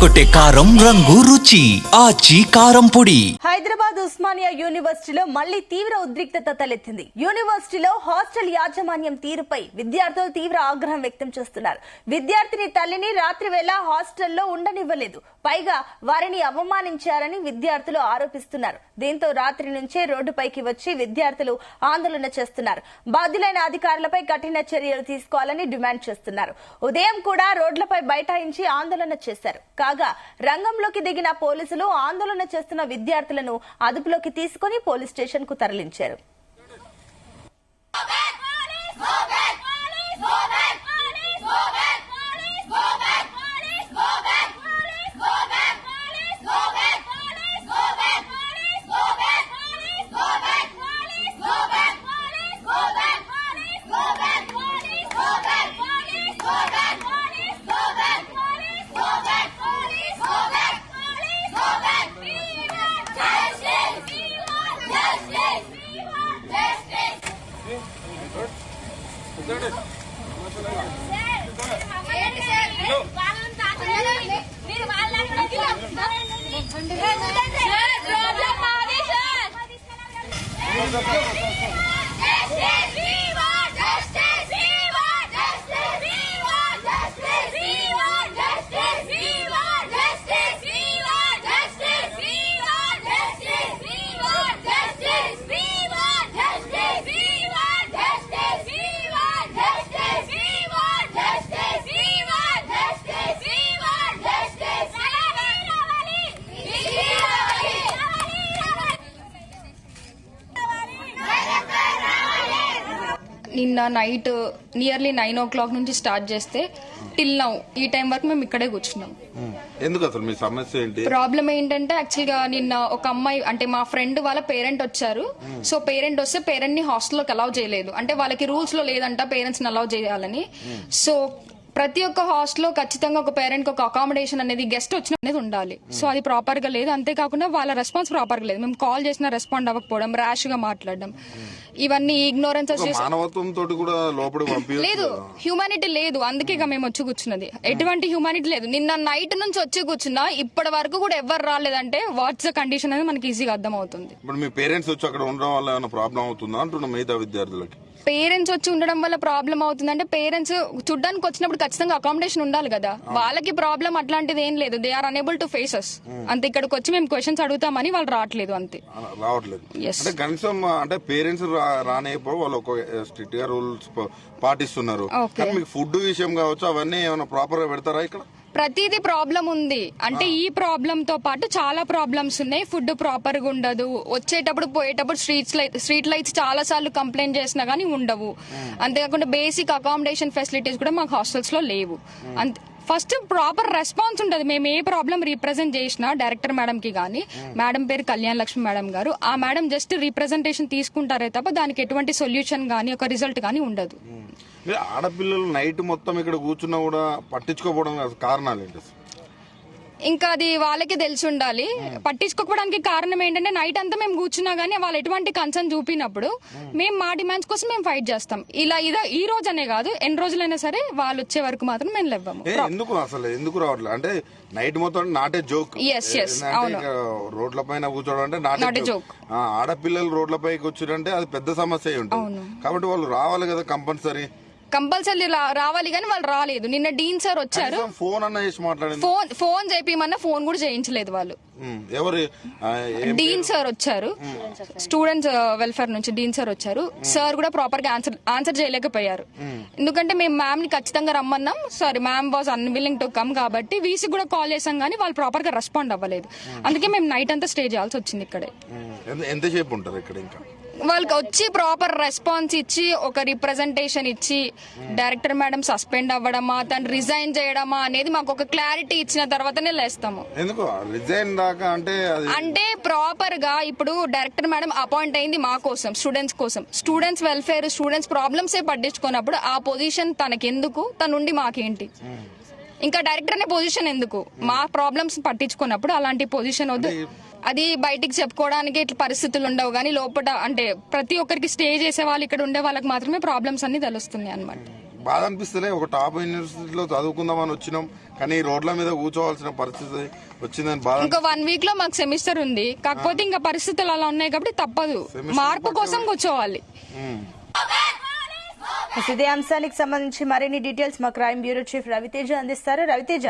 అదరగొట్టే కారం రంగు రుచి ఆచి కారం పొడి. హైదరాబాద్ ఉస్మానియా యూనివర్సిటీలో మళ్లీ తీవ్ర ఉద్రిక్తత తలెత్తింది. యూనివర్సిటీలో హాస్టల్ యాజమాన్యం తీరుపై విద్యార్థులు తీవ్ర ఆగ్రహం వ్యక్తం చేస్తున్నారు. విద్యార్థిని తల్లిని రాత్రి వేళ హాస్టల్లో ఉండనివ్వలేదు, పైగా వారిని అవమానించారని విద్యార్థులు ఆరోపిస్తున్నారు. దీంతో రాత్రి నుంచే రోడ్డుపైకి వచ్చి విద్యార్థులు ఆందోళన చేస్తున్నారు. బాధ్యులైన అధికారులపై కఠిన చర్యలు తీసుకోవాలని డిమాండ్ చేస్తున్నారు. ఉదయం కూడా రోడ్లపై బైఠాయించి ఆందోళన చేశారు. కాగా రంగంలోకి దిగిన పోలీసులు ఆందోళన చేస్తున్న విద్యార్థులను అదుపులోకి తీసుకుని పోలీస్ స్టేషన్ కు తరలించారు. నిన్న నైట్ నియర్లీ 9 o'clock నుంచి స్టార్ట్ చేస్తే టిల్ నౌ ఈ టైం వరకు మేము ఇక్కడే కూర్చున్నాం. ఎందుకు అసలు మీ సమస్య ఏంటి? ప్రాబ్లం ఏంటంటే యాక్చువల్ గా నిన్న ఒక అమ్మాయి అంటే మా ఫ్రెండ్ వాళ్ళ పేరెంట్ వచ్చారు. సో పేరెంట్ వస్తే పేరెంట్ ని హాస్టల్లోకి అలౌ చేయలేదు. అంటే వాళ్ళకి రూల్స్ లో లేదంట పేరెంట్స్ ని అలౌ చేయాలని. సో ప్రతి ఒక్క హాస్టల్లో ఖచ్చితంగా ఒక పేరెంట్ కి ఒక అకామిడేషన్ అనేది గెస్ట్ వచ్చిన అనేది ఉండాలి. సో అది ప్రాపర్ గా లేదు. అంతేకాకుండా వాళ్ళ రెస్పాన్స్ ప్రాపర్ గా లేదు. మేము కాల్ చేసినా రెస్పాండ్ అవ్వకపోవడం, ర్యాష్ గా మాట్లాడడం, ఇవన్నీ ఇగ్నోరెన్స్ లేదు. హ్యూమానిటీ లేదు. అందుకే మేము వచ్చి కూర్చున్నది. ఎటువంటి హ్యూమానిటీ లేదు. నిన్న నైట్ నుంచి వచ్చి కూర్చున్నా ఇప్పటి వరకు కూడా ఎవరు రాలేదంటే వాట్స్ ద కండిషన్ అనేది మనకి ఈజీగా అర్థం అవుతుంది. మీ పేరెంట్స్ వచ్చి అక్కడ ఉండడం వల్ల ఏమైనా ప్రాబ్లం అవుతుందా అంటున్నా మిగతా విద్యార్థులకి? పేరెంట్స్ వచ్చి ఉండడం వల్ల ప్రాబ్లం అవుతుందంటే పేరెంట్స్ చూడ్డానికి వచ్చినప్పుడు ఖచ్చితంగా అకామిడేషన్ ఉండాలి కదా. వాళ్ళకి ప్రాబ్లం అట్లాంటిది ఏం లేదు. They are unable to faces. అంతే. ఇక్కడికి వచ్చి మేము క్వశ్చన్స్ అడుగుతామని వాళ్ళు రావట్లేదు. అంతే, రావట్లేదు. అంటే కనీసం అంటే పేరెంట్స్ రానేప్పుడు వాళ్ళు ఒక స్ట్రిక్ట్ గా రూల్స్ పాటిస్తున్నారు. మీకు ఫుడ్ విషయం కావచ్చు, అవన్నీ ఏమైనా ప్రాపర్ గా పెడతారా ఇక్కడ? ప్రతిదీ ప్రాబ్లం ఉంది. అంటే ఈ ప్రాబ్లం తో పాటు చాలా ప్రాబ్లమ్స్ ఉన్నాయి. ఫుడ్ ప్రాపర్ గా ఉండదు. వచ్చేటప్పుడు పోయేటప్పుడు స్ట్రీట్ లైట్స్ చాలా సార్లు కంప్లైంట్ చేసినా గానీ ఉండవు. అంతేకాకుండా బేసిక్ అకామిడేషన్ ఫెసిలిటీస్ కూడా మాకు హాస్టల్స్ లో లేవు. అంతే. ఫస్ట్ ప్రాపర్ రెస్పాన్స్ ఉంటుంది. మేము ఏ ప్రాబ్లం రీప్రజెంట్ చేసినా డైరెక్టర్ మేడం కి గానీ, మేడం పేరు కళ్యాణ్ లక్ష్మి మేడం గారు, ఆ మేడం జస్ట్ రీప్రజెంటేషన్ తీసుకుంటారే తప్ప దానికి ఎటువంటి సొల్యూషన్ గానీ ఒక రిజల్ట్ గానీ ఉండదు. ఆడపిల్లలు నైట్ మొత్తం ఇక్కడ కూర్చున్నా కూడా పట్టించుకోవడం కారణాలు ఏంటి? ఇంకా అది వాళ్ళకి తెలిసి ఉండాలి. పట్టించుకోవడానికి కారణం ఏంటంటే నైట్ అంతా మేము కూర్చున్నా గానీ వాళ్ళు ఎటువంటి కన్సర్న్ చూపినప్పుడు మేము మా డిమాండ్స్ కోసం మేము ఫైట్ చేస్తాం. ఇలా ఈ రోజు అనే కాదు, ఎన్ని రోజులైనా సరే వాళ్ళు వచ్చే వరకు మాత్రం మేము లేవ్వము. ఎందుకు రావట్లేదు అంటే నైట్ మొత్తం నాటే జోక్. అవును, రోడ్ల పైన కూర్చోవడం అంటే నాటే జోక్. ఆడపిల్లలు రోడ్లపై కూర్చోడంటే అది పెద్ద సమస్య ఉంటుంది. కాబట్టి వాళ్ళు రావాలి కదా కంపల్సరీ రావాలి కానీ వాళ్ళు రాలేదు. నిన్న డీన్ సార్ వచ్చారు. ఫోన్ చేపిమన్నా ఫోన్ కూడా చేయించలేదు వాళ్ళు. డీన్ సార్ వచ్చారు, స్టూడెంట్స్ వెల్ఫేర్ నుంచి డీన్ సార్ వచ్చారు. సార్ కూడా ప్రాపర్ గా ఆన్సర్ చేయలేకపోయారు. ఎందుకంటే మేము మ్యామ్ ని ఖచ్చితంగా రమ్మన్నాం. Sorry, ma'am was unwilling to come. కాబట్టి వీసీ కూడా కాల్ చేసాం కానీ వాళ్ళు ప్రాపర్ గా రెస్పాండ్ అవ్వలేదు. అందుకే మేము నైట్ అంతా స్టే చేయాల్సి వచ్చింది ఇక్కడే. ఎంతసేపు ఉంటారు ఇక్కడ? ఇంకా వాళ్ళకి వచ్చి ప్రాపర్ రెస్పాన్స్ ఇచ్చి ఒక రిప్రజెంటేషన్ ఇచ్చి డైరెక్టర్ మేడం సస్పెండ్ అవ్వడమా, తను రిజైన్ చేయడమా అనేది మాకు ఒక క్లారిటీ ఇచ్చిన తర్వాతనే లేస్తాము. అంటే ప్రాపర్ గా ఇప్పుడు డైరెక్టర్ మేడం అపాయింట్ అయింది మా కోసం, స్టూడెంట్స్ కోసం. స్టూడెంట్స్ వెల్ఫేర్, స్టూడెంట్స్ ప్రాబ్లమ్స్ పట్టించుకున్నప్పుడు ఆ పొజిషన్ తనకెందుకు? తనుండి మాకేంటి? ఇంకా డైరెక్టర్ అనే పొజిషన్ ఎందుకు? మా ప్రాబ్లమ్స్ పట్టించుకున్నప్పుడు అలాంటి పొజిషన్ వద్దు. అది బయటికి చెప్పుకోవడానికి ఇట్లా పరిస్థితులు ఉండవు కానీ లోపల అంటే ప్రతి ఒక్కరికి స్టే చేసే వాళ్ళు ఇక్కడ ఉండే వాళ్ళకి మాత్రమే ప్రాబ్లమ్స్ అన్ని తెలుస్తున్నాయి అన్నమాట. బాధ అనిపిస్తలే? ఒక టాప్ యూనివర్సిటీలో చదువుకుందామని వచ్చినాం, కానీ రోడ్ల మీద కూర్చోవాల్సిన పరిస్థితి వచ్చిందని బాధ. ఇంకా 1 వీక్ లో మాకు సెమిస్టర్ ఉంది, కాకపోతే ఇంకా పరిస్థితులు అలా ఉన్నాయి కాబట్టి తప్పదు, మార్పు కోసం కూర్చోవాలి. ఇదే అంశానికి సంబంధించి మరిన్ని డీటెయిల్స్ మా క్రైమ్ బ్యూరో చీఫ్ రవితేజ అందిస్తారు. రవితేజ,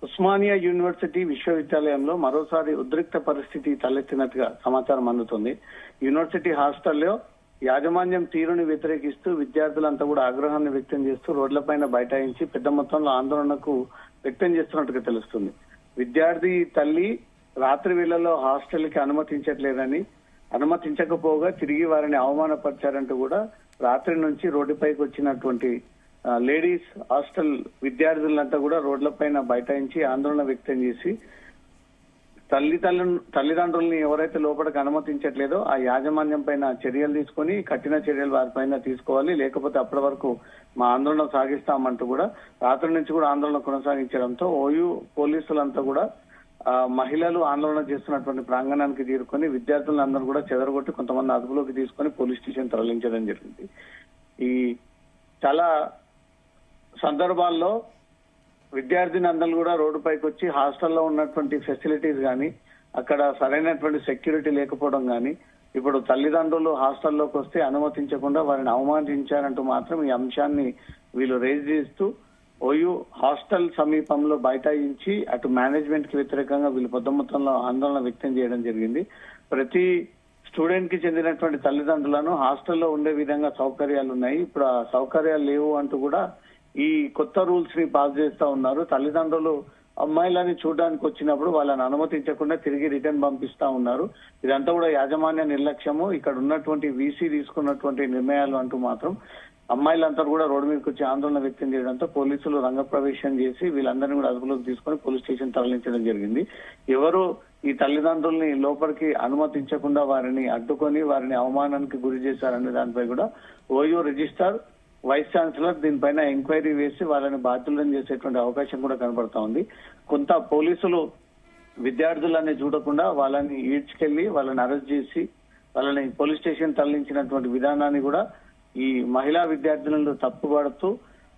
ఉస్మానియా యూనివర్సిటీ విశ్వవిద్యాలయంలో మరోసారి ఉద్రిక్త పరిస్థితి తలెత్తినట్టుగా సమాచారం అందుతుంది. యూనివర్సిటీ హాస్టల్లో యాజమాన్యం తీరుని వ్యతిరేకిస్తూ విద్యార్థులంతా కూడా ఆగ్రహాన్ని వ్యక్తం చేస్తూ రోడ్లపైన బైఠాయించి పెద్ద మొత్తంలో ఆందోళనకు వ్యక్తం చేస్తున్నట్టుగా తెలుస్తుంది. విద్యార్థి తల్లి రాత్రి వేళల్లో హాస్టల్ కి అనుమతించకపోగా తిరిగి వారిని అవమానపరిచారంటూ కూడా రాత్రి నుంచి రోడ్డుపైకి వచ్చినటువంటి లేడీస్ హాస్టల్ విద్యార్థులంతా కూడా రోడ్లపైన బైఠాయించి ఆందోళన వ్యక్తం చేసి తల్లిదండ్రుల్ని ఎవరైతే లోపలికి అనుమతించట్లేదో ఆ యాజమాన్యం పైన చర్యలు తీసుకొని కఠిన చర్యలు వారిపైన తీసుకోవాలి, లేకపోతే అప్పటి వరకు మా ఆందోళన సాగిస్తామంటూ కూడా రాత్రి నుంచి కూడా ఆందోళన కొనసాగించడంతో ఓయూ పోలీసులంతా కూడా మహిళలు ఆందోళన చేస్తున్నటువంటి ప్రాంగణానికి చేరుకొని విద్యార్థులందరూ కూడా చెదరగొట్టి కొంతమంది అదుపులోకి తీసుకొని పోలీస్ స్టేషన్ తరలించడం జరిగింది. ఈ చాలా సందర్భాల్లో విద్యార్థిని అందరూ కూడా రోడ్డుపైకి వచ్చి హాస్టల్లో ఉన్నటువంటి ఫెసిలిటీస్ గాని, అక్కడ సరైనటువంటి సెక్యూరిటీ లేకపోవడం గాని, ఇప్పుడు తల్లిదండ్రులు హాస్టల్లోకి వస్తే అనుమతించకుండా వారిని అవమానించారంటూ మాత్రం ఈ అంశాన్ని వీళ్ళు రేజ్ చేస్తూ ఓయూ హాస్టల్ సమీపంలో బైఠాయించి అటు మేనేజ్మెంట్ కి వ్యతిరేకంగా వీళ్ళు పెద్ద మొత్తంలో ఆందోళన వ్యక్తం చేయడం జరిగింది. ప్రతి స్టూడెంట్ కి చెందినటువంటి తల్లిదండ్రులను హాస్టల్లో ఉండే విధంగా సౌకర్యాలు ఉన్నాయి, ఇప్పుడు ఆ సౌకర్యాలు లేవు అంటూ కూడా ఈ కొత్త రూల్స్ ని పాస్ చేస్తా ఉన్నారు. తల్లిదండ్రులు అమ్మాయిలని చూడడానికి వచ్చినప్పుడు వాళ్ళని అనుమతించకుండా తిరిగి రిటర్న్ పంపిస్తా ఉన్నారు. ఇదంతా కూడా యాజమాన్య నిర్లక్ష్యము, ఇక్కడ ఉన్నటువంటి వీసీ తీసుకున్నటువంటి నిర్ణయాలు అంటూ మాత్రం అమ్మాయిలంతా కూడా రోడ్డు మీదకి వచ్చి ఆందోళన వ్యక్తం చేయడంతో పోలీసులు రంగప్రవేశం చేసి వీళ్ళందరినీ కూడా అదుపులోకి తీసుకొని పోలీస్ స్టేషన్ తరలించడం జరిగింది. ఎవరు ఈ తల్లిదండ్రుల్ని లోపలికి అనుమతించకుండా వారిని అడ్డుకొని వారిని అవమానానికి గురి చేశారనే దానిపై కూడా ఓయూ రిజిస్ట్రార్ వైస్ ఛాన్సలర్ దీనిపైన ఎంక్వైరీ వేసి వాళ్ళని బాధ్యులను చేసేటువంటి అవకాశం కూడా కనబడతా ఉంది. కొంత పోలీసులు విద్యార్థులని చూడకుండా వాళ్ళని ఈడ్చుకెళ్లి వాళ్ళని అరెస్ట్ చేసి వాళ్ళని పోలీస్ స్టేషన్ తరలించినటువంటి విధానాన్ని కూడా ఈ మహిళా విద్యార్థులను తప్పుపడుతూ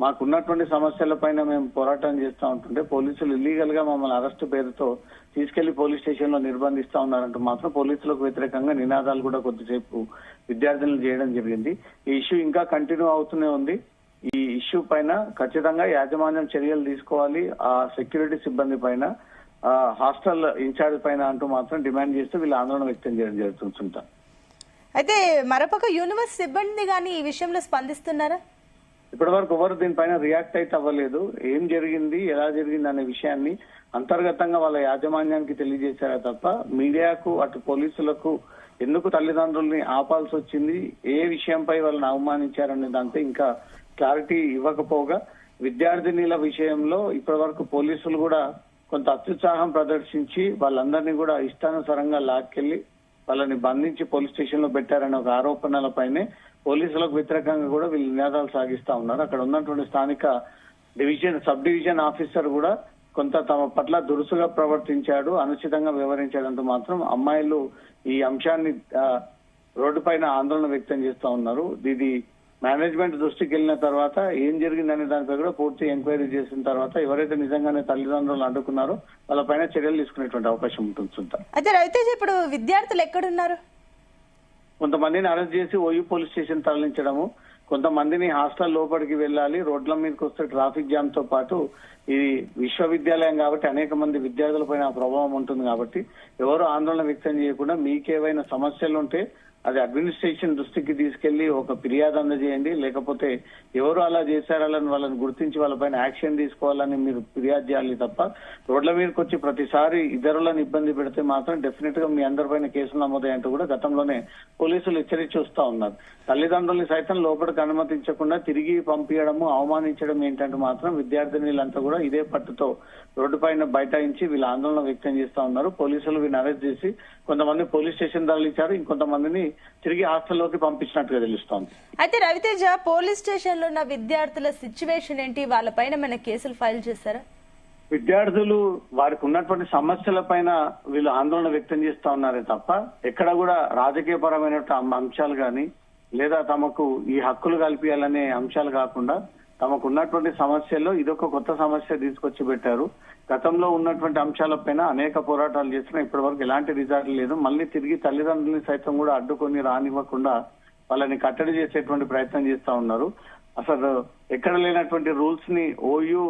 మాకున్నటువంటి సమస్యలపైన మేము పోరాటం చేస్తూ ఉంటుంటే పోలీసులు ఇల్లీగల్ గా మమ్మల్ని అరెస్టు పేరుతో తీసుకెళ్లి పోలీస్ స్టేషన్ లో నిర్బంధిస్తా ఉన్నారంటూ మాత్రం పోలీసులకు వ్యతిరేకంగా నినాదాలు కూడా కొద్దిసేపు విద్యార్థులను చేయడం జరిగింది. ఈ ఇష్యూ ఇంకా కంటిన్యూ అవుతూనే ఉంది. ఈ ఇష్యూ పైన ఖచ్చితంగా యాజమాన్యం చర్యలు తీసుకోవాలి, ఆ సెక్యూరిటీ సిబ్బంది పైన, హాస్టల్ ఇన్ఛార్జ్ పైన అంటూ మాత్రం డిమాండ్ చేస్తూ వీళ్ళు ఆందోళన వ్యక్తం చేయడం జరుగుతుంటారు. అయితే మరోపక్క యూనివర్సిటీ సిబ్బంది గానీ ఈ విషయంలో స్పందిస్తున్నారా? ఇప్పటి వరకు ఎవరు దీనిపైన రియాక్ట్ అయితే అవ్వలేదు. ఏం జరిగింది, ఎలా జరిగింది అనే విషయాన్ని అంతర్గతంగా వాళ్ళ యాజమాన్యానికి తెలియజేశారా తప్ప మీడియాకు అటు పోలీసులకు ఎందుకు తల్లిదండ్రుల్ని ఆపాల్సి వచ్చింది, ఏ విషయంపై వాళ్ళని అవమానించారనే దాంతో ఇంకా క్లారిటీ ఇవ్వకపోగా విద్యార్థినిల విషయంలో ఇప్పటి వరకు పోలీసులు కూడా కొంత అత్యుత్సాహం ప్రదర్శించి వాళ్ళందరినీ కూడా ఇష్టానుసారంగా లాక్కెళ్లి వాళ్ళని బంధించి పోలీస్ స్టేషన్ లో పెట్టారనే ఒక ఆరోపణలపైనే పోలీసులకు వ్యతిరేకంగా కూడా వీళ్ళు నినాదాలు సాగిస్తా ఉన్నారు. అక్కడ ఉన్నటువంటి స్థానిక సబ్ డివిజన్ ఆఫీసర్ కూడా కొంత తమ పట్ల దురుసుగా ప్రవర్తించాడు, అనుచితంగా వ్యవహరించాడంటూ మాత్రం అమ్మాయిలు ఈ అంశాన్ని రోడ్డుపైన ఆందోళన వ్యక్తం చేస్తా ఉన్నారు. ఇది మేనేజ్మెంట్ దృష్టికి వెళ్ళిన తర్వాత ఏం జరిగిందనే దానిపై కూడా పూర్తి ఎంక్వైరీ చేసిన తర్వాత ఎవరైతే నిజంగానే తల్లిదండ్రులు అడ్డుకున్నారో వాళ్ళపైన చర్యలు తీసుకునేటువంటి అవకాశం ఉంటుంది. అయితే రవితేజ, ఇప్పుడు విద్యార్థులు ఎక్కడున్నారు? కొంతమందిని అరెస్ట్ చేసి ఓయూ పోలీస్ స్టేషన్ తరలించడము, కొంతమందిని హాస్టల్ లోపలికి వెళ్ళాలి, రోడ్ల మీదకి వస్తే ట్రాఫిక్ జామ్ తో పాటు ఇది విశ్వవిద్యాలయం కాబట్టి అనేక మంది విద్యార్థులపైన ప్రభావం ఉంటుంది కాబట్టి ఎవరు ఆందోళన వ్యక్తం చేయకుండా మీకేవైనా సమస్యలు ఉంటే అది అడ్మినిస్ట్రేషన్ దృష్టికి తీసుకెళ్లి ఒక ఫిర్యాదు అందజేయండి, లేకపోతే ఎవరు అలా చేశారని వాళ్ళని గుర్తించి వాళ్ళపైన యాక్షన్ తీసుకోవాలని మీరు ఫిర్యాదు చేయాలి తప్ప రోడ్ల మీదకి వచ్చి ప్రతిసారి ఇతరులను ఇబ్బంది పెడితే మాత్రం డెఫినెట్ గా మీ అందరిపైన కేసులు నమోదయ్యంటూ కూడా గతంలోనే పోలీసులు హెచ్చరించి వస్తా ఉన్నారు. తల్లిదండ్రుల్ని సైతం లోపలికి అనుమతించకుండా తిరిగి పంపించడము, అవమానించడం ఏంటంటే మాత్రం విద్యార్థినులంతా కూడా ఇదే పట్టుతో రోడ్డుపైన బైఠాయించి వీళ్ళు ఆందోళన వ్యక్తం చేస్తా ఉన్నారు. పోలీసులు వీళ్ళని అరెస్ట్ చేసి కొంతమంది పోలీస్ స్టేషన్ తరలించారు, ఇంకొంతమందిని తిరిగి హాస్టల్లోకి పంపించినట్టుగా తెలుస్తోంది. అయితే రవితేజ, పోలీస్ స్టేషన్ లో ఉన్న విద్యార్థుల సిచ్యువేషన్ ఏంటి? వాళ్ళపైన మన కేసులు ఫైల్ చేశారా? విద్యార్థులు వారికి ఉన్నటువంటి సమస్యల పైన వీళ్ళు ఆందోళన వ్యక్తం చేస్తా ఉన్నారే తప్ప ఎక్కడ కూడా రాజకీయ పరమైన అంశాలు గాని లేదా తమకు ఈ హక్కులు కల్పించాలనే అంశాలు కాకుండా తమకు ఉన్నటువంటి సమస్యల్లో ఇదొక కొత్త సమస్య తీసుకొచ్చి పెట్టారు. గతంలో ఉన్నటువంటి అంశాలపైన అనేక పోరాటాలు చేసినా ఇప్పటి వరకు ఎలాంటి రిజల్ట్ లేదు. మళ్ళీ తిరిగి తల్లిదండ్రులని సైతం కూడా అడ్డుకొని రానివ్వకుండా వాళ్ళని కట్టడి చేసేటువంటి ప్రయత్నం చేస్తా ఉన్నారు. అసలు ఎక్కడ లేనటువంటి రూల్స్ ని ఓయూ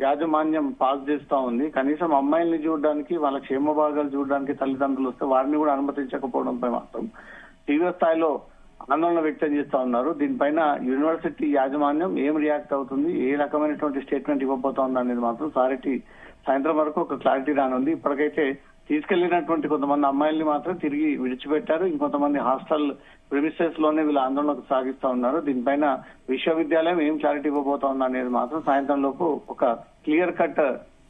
యాజమాన్యం పాస్ చేస్తా ఉంది. కనీసం అమ్మాయిల్ని చూడడానికి, వాళ్ళ క్షేమ భాగాలు చూడడానికి తల్లిదండ్రులు వస్తే వారిని కూడా అనుమతించకపోవడంపై మాత్రం తీవ్ర స్థాయిలో ఆందోళన వ్యక్తం చేస్తా ఉన్నారు. దీనిపైన యూనివర్సిటీ యాజమాన్యం ఏం రియాక్ట్ అవుతుంది, ఏ రకమైనటువంటి స్టేట్మెంట్ ఇవ్వబోతా ఉంది అనేది మాత్రం సాయంత్రం వరకు ఒక క్లారిటీ రానుంది. ఇప్పటికైతే తీసుకెళ్లినటువంటి కొంతమంది అమ్మాయిల్ని మాత్రం తిరిగి విడిచిపెట్టారు. ఇంకొంతమంది హాస్టల్ ప్రిమిసెస్ లోనే వీళ్ళు ఆందోళన సాగిస్తా ఉన్నారు. దీనిపైన విశ్వవిద్యాలయం ఏం క్లారిటీ ఇవ్వబోతా ఉంది అనేది మాత్రం సాయంత్రం లోపు ఒక క్లియర్ కట్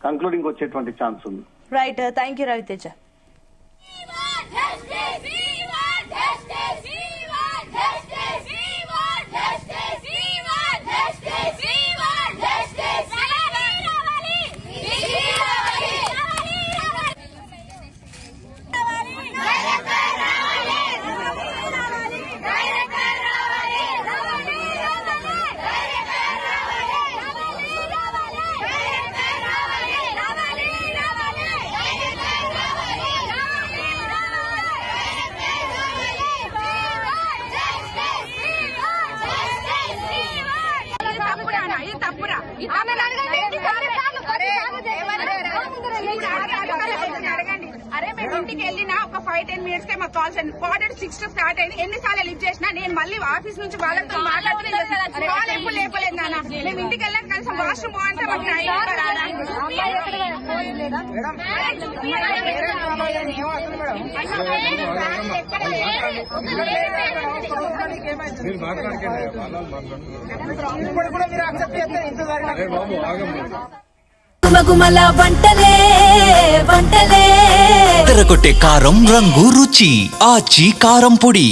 కంక్లూడింగ్ వచ్చేటువంటి ఛాన్స్ ఉంది. Right, thank you Raviteja. అరే మేము ఇంటికి వెళ్ళినా ఒక 5-10 minutes కే మాకు కాల్స్ అయింది. క్వార్టర్ 6 స్టార్ట్ అయింది. ఎన్నిసార్లు లిఫ్ట్ చేసినా నేను మళ్ళీ ఆఫీస్ నుంచి వాళ్ళతో మాట్లాడుతున్నాను. కాల్ ఎప్పుడు లేపలేదు నాన్న. మేము ఇంటికి వెళ్ళాక కనీసం వాష్రూమ్ పోవాలంటే మాకు టైం గుమగుమల వంటలే వంటలే తెరకొట్టే కారం రంగు రుచి ఆచి కారం పొడి.